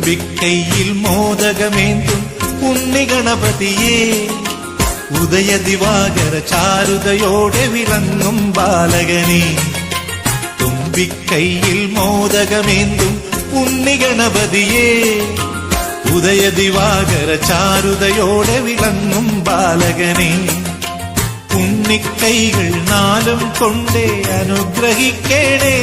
തുമ്പിക്കൈയിൽ മോദകമേന്തും ഉണ്ണിഗണപതിയേ, ഉദയദിവാകര ചാരുതയോടെ വിളങ്ങും ബാലകനേ. തുമ്പിക്കൈയിൽ മോദകമേന്തും ഉണ്ണിഗണപതിയേ, ഉദയദിവാകര ചാരുതയോടെ വിളങ്ങും ബാലകനേ. ഉണ്ണിക്കൈകൾ നാലും കൊണ്ടേ അനുഗ്രഹിക്കണേ,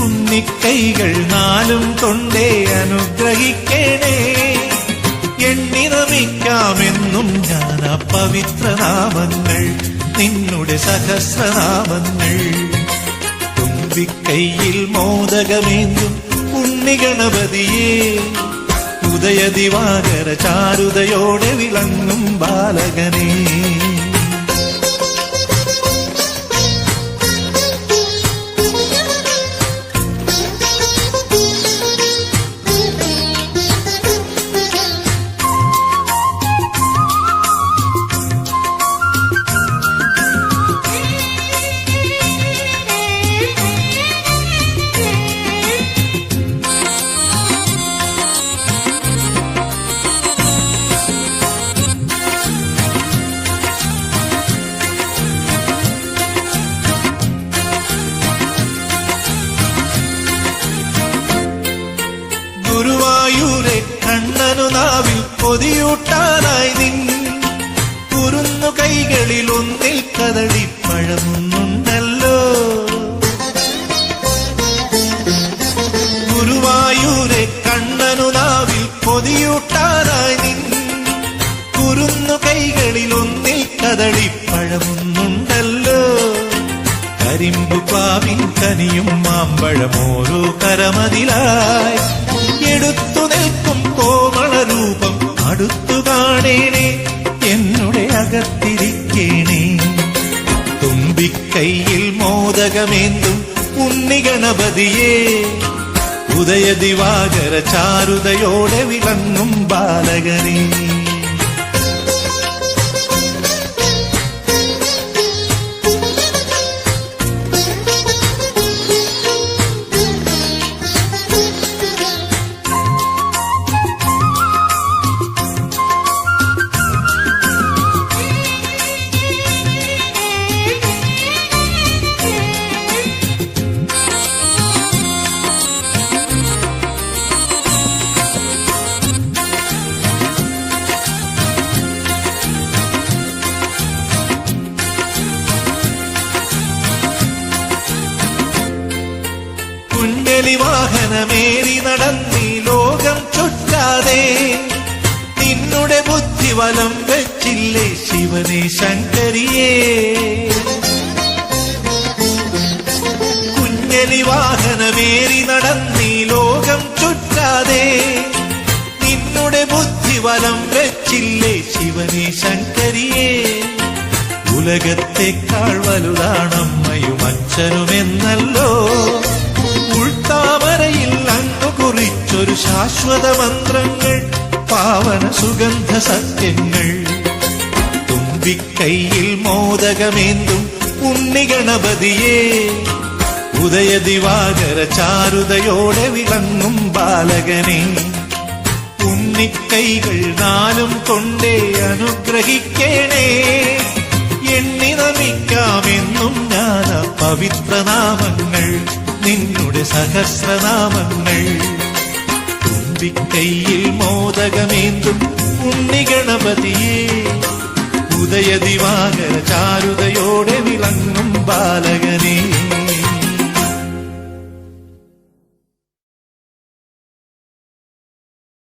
ഉണ്ണിക്കൈകൾ നാലും കൊണ്ടേ അനുഗ്രഹിക്കണേ. എണ്ണി നമിക്കാമെന്നും ഞാൻ ആ പവിത്രനാമങ്ങൾ, നിന്നുടെ സഹസ്രനാമങ്ങൾ. തുമ്പിക്കൈയിൽ മോദകമേന്തും ഉണ്ണിഗണപതിയേ, ഉദയദിവാകര ചാരുതയോടെ വിളങ്ങും ബാലകനേ. ഗുരുവായൂരെ കണ്ണനു നാവിൽ പൊതിയൂട്ടാനായി നിൻ കുരുന്നു കൈകളിൽ ഒന്നിൽ കദളിപ്പഴമുണ്ടല്ലോ. ഗുരുവായൂരെ കണ്ണനു നാവിൽ പൊതിയൂട്ടാനായി നിൻ കുരുന്നു കൈകളിൽ ഒന്നിൽ കദളിപ്പഴമുണ്ടല്ലോ. കരിമ്പു പാവിൻ കനിയും മാമ്പഴമോരോ കരമതിലായി എടുത്തു നിൽക്കും കോമളരൂപം അടുത്തു കാണേണേ, എന്നുടെ അകത്തിരിക്കേണേ. തുമ്പിക്കൈയിൽ മോദകമേന്തും ഉണ്ണിഗണപതിയേ, ഉദയദിവാകര ചാരുതയോടെ വിളങ്ങും ബാലകനേ. വാഹനമേറി നടന്നീ ലോകം ചുറ്റാതെ, നിന്നുടെ ബുദ്ധി വലം വെച്ചില്ലേ ശിവനെ ശങ്കരിയേ. കുഞ്ഞലി വാഹനമേറി നടന്നീ ലോകം ചുറ്റാതെ, നിന്നുടെ ബുദ്ധി വലം വെച്ചില്ലേ ശിവനെ ശങ്കരിയേ. ഉലകത്തെക്കാൾ വലുതാണമ്മയും അച്ഛനുമെന്നല്ലോ, ഉൾത്താമരയിൽ അങ്ങു കുറിച്ചൊരു ശാശ്വത മന്ത്രങ്ങൾ, പാവന സുഗന്ധ സത്യങ്ങൾ. തുമ്പിക്കൈയിൽ മോദകമേന്തും ഉണ്ണിഗണപതിയേ, ഉദയദിവാകര ചാരുതയോടെ വിളങ്ങും ബാലകനേ. ഉണ്ണിക്കൈകൾ നാലും കൊണ്ടേ അനുഗ്രഹിക്കണേ, എണ്ണി നമിക്കാമെന്നും ഞാൻ പവിത്രനാമങ്ങൾ, നിന്നുടെ സഹസ്രനാമങ്ങൾ. തുമ്പിക്കൈയിൽ മോദകമേന്തും ഉണ്ണിഗണപതിയേ, ഉദയദിവാകര ചാരുതയോടെ വിളങ്ങും ബാലകനേ.